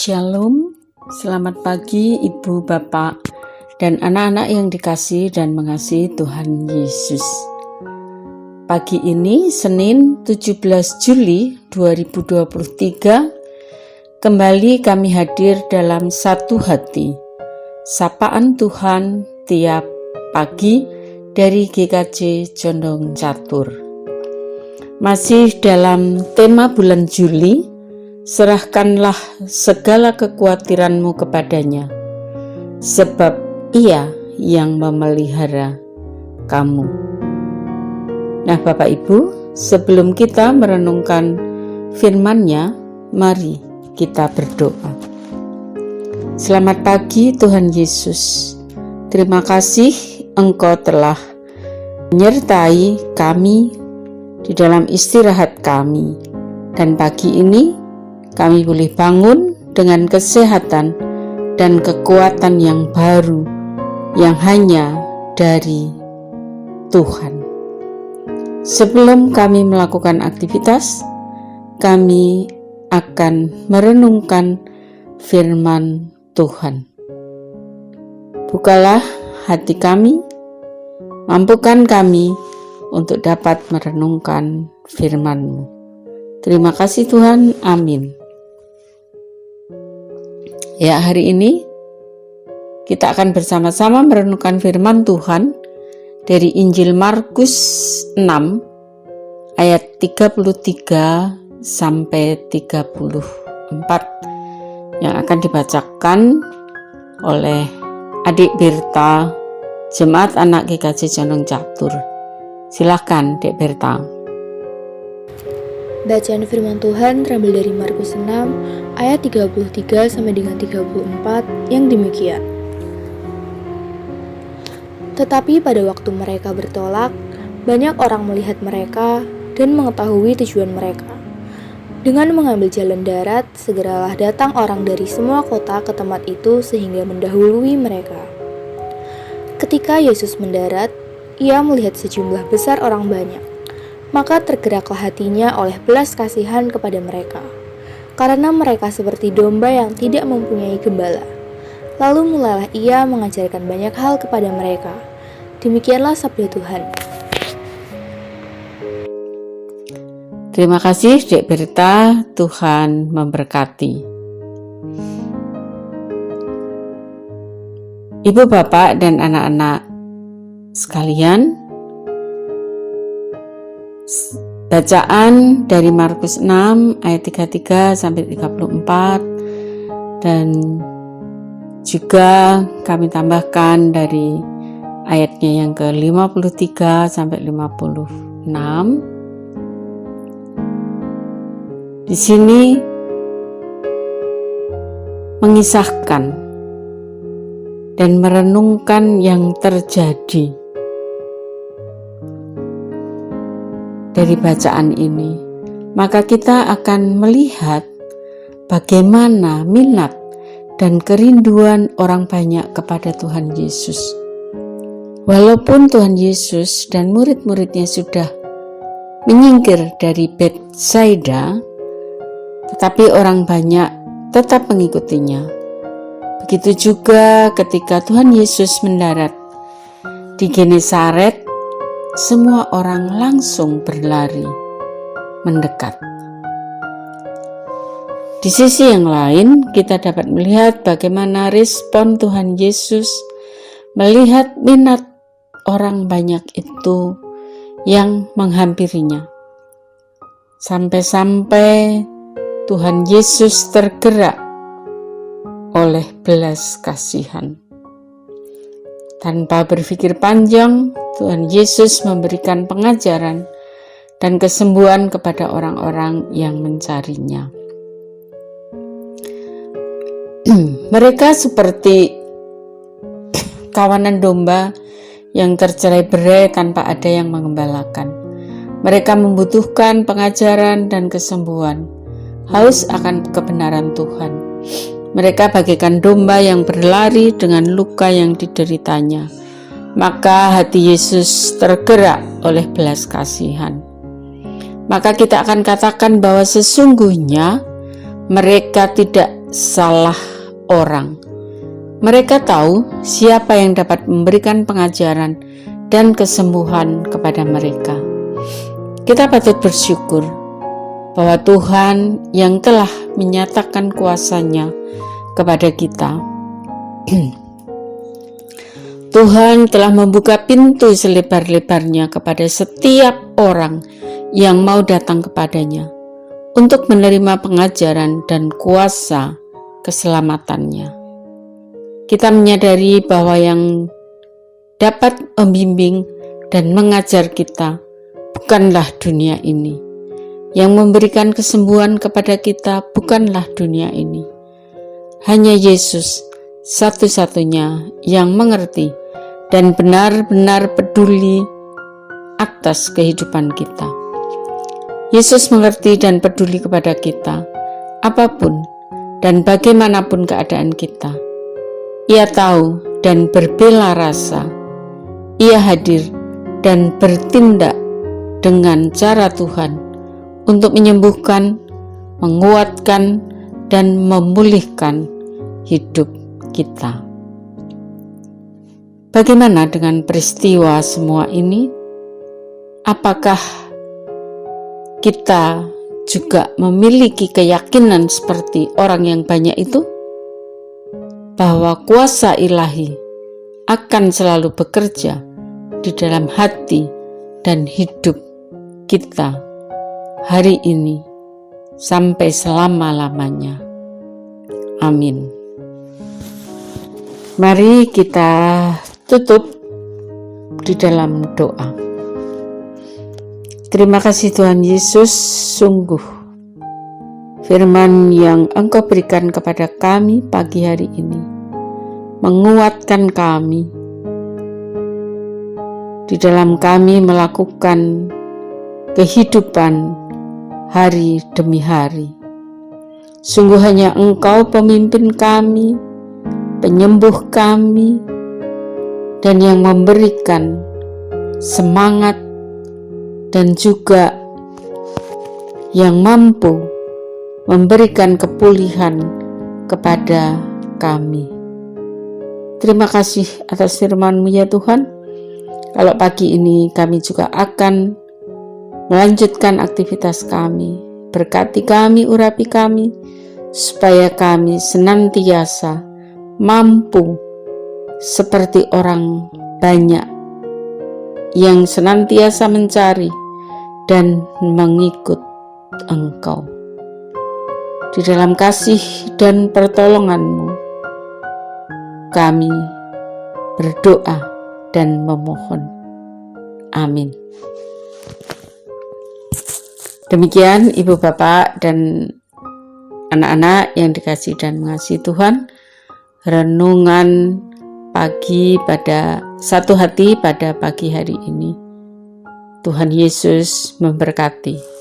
Shalom, selamat pagi Ibu, Bapak, dan anak-anak yang dikasihi dan mengasihi Tuhan Yesus. Pagi ini, Senin 17 Juli 2023, kembali kami hadir dalam satu hati. Sapaan Tuhan tiap pagi dari GKJ Condong Catur. Masih dalam tema bulan Juli, serahkanlah segala kekhawatiranmu kepadanya, sebab Ia yang memelihara kamu. Nah, Bapak Ibu, sebelum kita merenungkan firman-Nya, mari kita berdoa. Selamat pagi Tuhan Yesus. Terima kasih Engkau telah menyertai kami di dalam istirahat kami. Dan pagi ini kami boleh bangun dengan kesehatan dan kekuatan yang baru yang hanya dari Tuhan. Sebelum kami melakukan aktivitas, kami akan merenungkan firman Tuhan. Bukalah hati kami, mampukan kami untuk dapat merenungkan firman-Mu. Terima kasih Tuhan, amin. Ya, hari ini kita akan bersama-sama merenungkan firman Tuhan dari Injil Markus 6 ayat 33 sampai 34 yang akan dibacakan oleh Adik Berta, Jemaat Anak GKJ Condong Catur. Silakan Dek Berta. Bacaan firman Tuhan terambil dari Markus 6 ayat 33 sampai dengan 34 yang demikian. Tetapi pada waktu mereka bertolak, banyak orang melihat mereka dan mengetahui tujuan mereka. Dengan mengambil jalan darat, segeralah datang orang dari semua kota ke tempat itu sehingga mendahului mereka. Ketika Yesus mendarat, Ia melihat sejumlah besar orang banyak. Maka tergeraklah hatinya oleh belas kasihan kepada mereka, karena mereka seperti domba yang tidak mempunyai gembala. Lalu mulailah Ia mengajarkan banyak hal kepada mereka. Demikianlah sabda Tuhan. Terima kasih Dek Berta, Tuhan memberkati. Ibu, Bapak, dan anak-anak sekalian, bacaan dari Markus 6 ayat 33 sampai 34 dan juga kami tambahkan dari ayatnya yang ke-53 sampai 56. Di sini mengisahkan dan merenungkan yang terjadi dari bacaan ini, maka kita akan melihat bagaimana minat dan kerinduan orang banyak kepada Tuhan Yesus. Walaupun Tuhan Yesus dan murid-muridnya sudah menyingkir dari Betsaida, tetapi orang banyak tetap mengikutinya. Begitu juga ketika Tuhan Yesus mendarat di Genesaret, semua orang langsung berlari mendekat. Di sisi yang lain, kita dapat melihat bagaimana respon Tuhan Yesus melihat minat orang banyak itu yang menghampirinya. Sampai-sampai Tuhan Yesus tergerak oleh belas kasihan. Tanpa berpikir panjang, Tuhan Yesus memberikan pengajaran dan kesembuhan kepada orang-orang yang mencarinya. Mereka seperti kawanan domba yang tercerai-berai tanpa ada yang mengembalakan. Mereka membutuhkan pengajaran dan kesembuhan, haus akan kebenaran Tuhan. Mereka bagaikan domba yang berlari dengan luka yang dideritanya. Maka hati Yesus tergerak oleh belas kasihan. Maka kita akan katakan bahwa sesungguhnya mereka tidak salah orang. Mereka tahu siapa yang dapat memberikan pengajaran dan kesembuhan kepada mereka. Kita patut bersyukur bahwa Tuhan yang telah menyatakan kuasa-Nya kepada kita. Tuhan telah membuka pintu selebar-lebarnya kepada setiap orang yang mau datang kepadanya untuk menerima pengajaran dan kuasa keselamatannya. Kita menyadari bahwa yang dapat membimbing dan mengajar kita bukanlah dunia ini. Yang memberikan kesembuhan kepada kita bukanlah dunia ini. Hanya Yesus satu-satunya yang mengerti dan benar-benar peduli atas kehidupan kita. Yesus mengerti dan peduli kepada kita, apapun dan bagaimanapun keadaan kita. Ia tahu dan berbela rasa. Ia hadir dan bertindak dengan cara Tuhan untuk menyembuhkan, menguatkan, dan memulihkan hidup kita. Bagaimana dengan peristiwa semua ini? Apakah kita juga memiliki keyakinan seperti orang yang banyak itu? Bahwa kuasa ilahi akan selalu bekerja di dalam hati dan hidup kita hari ini sampai selama-lamanya. Amin. Mari kita tutup di dalam doa. Terima kasih Tuhan Yesus, sungguh firman yang Engkau berikan kepada kami pagi hari ini menguatkan kami di dalam kami melakukan kehidupan hari demi hari. Sungguh hanya Engkau pemimpin kami, penyembuh kami, dan yang memberikan semangat dan juga yang mampu memberikan kepulihan kepada kami. Terima kasih atas firman-Mu ya Tuhan. Kalau pagi ini kami juga akan melanjutkan aktivitas kami. Berkati kami, urapi kami, supaya kami senantiasa mampu seperti orang banyak yang senantiasa mencari dan mengikut Engkau. Di dalam kasih dan pertolongan-Mu, kami berdoa dan memohon. Amin. Demikian Ibu Bapak dan anak-anak yang dikasihi dan mengasihi Tuhan, renungan pagi pada satu hati pada pagi hari ini. Tuhan Yesus memberkati.